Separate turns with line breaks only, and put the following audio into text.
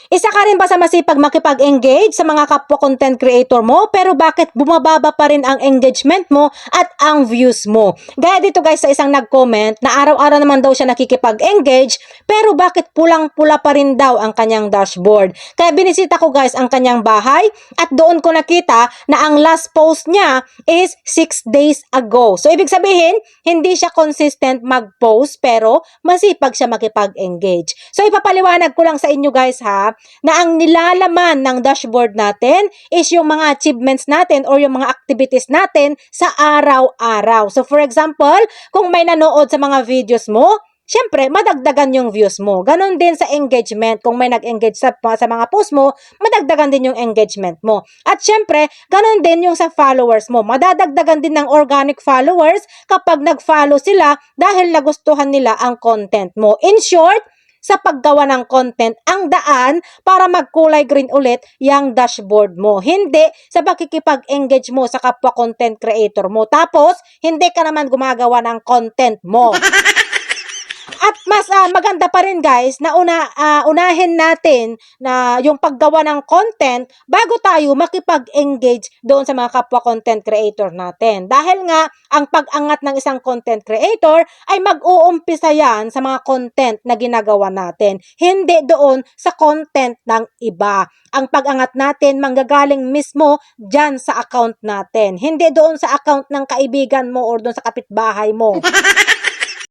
Isa ka rin ba sa masipag makipag-engage sa mga kapwa content creator mo pero bakit bumababa pa rin ang engagement mo at ang views mo? Gaya dito guys sa isang nag-comment na araw-araw naman daw siya nakikipag-engage pero bakit pulang-pula pa rin daw ang kanyang dashboard. Kaya binisita ko guys ang kanyang bahay at doon ko nakita na ang last post niya is 6 days ago. So ibig sabihin, hindi siya consistent mag-post pero masipag siya makipag-engage. So ipapaliwanag ko lang sa inyo guys ha, na ang nilalaman ng dashboard natin is yung mga achievements natin or yung mga activities natin sa araw-araw. So for example, kung may nanood sa mga videos mo, syempre, madagdagan yung views mo. Ganon din sa engagement. Kung may nag-engage sa mga post mo, madagdagan din yung engagement mo. At syempre, ganon din yung sa followers mo. Madadagdagan din ng organic followers kapag nag-follow sila dahil nagustuhan nila ang content mo. In short, sa paggawa ng content ang daan para magkulay green ulit yung dashboard mo. Hindi sa pagkikipag-engage mo sa kapwa content creator mo. Tapos, hindi ka naman gumagawa ng content mo. At mas maganda pa rin guys na unahin natin na yung paggawa ng content bago tayo makipag-engage doon sa mga kapwa content creator natin. Dahil nga, ang pag-angat ng isang content creator ay mag-uumpisa yan sa mga content na ginagawa natin. Hindi doon sa content ng iba. Ang pag-angat natin manggagaling mismo dyan sa account natin. Hindi doon sa account ng kaibigan mo or doon sa kapitbahay mo.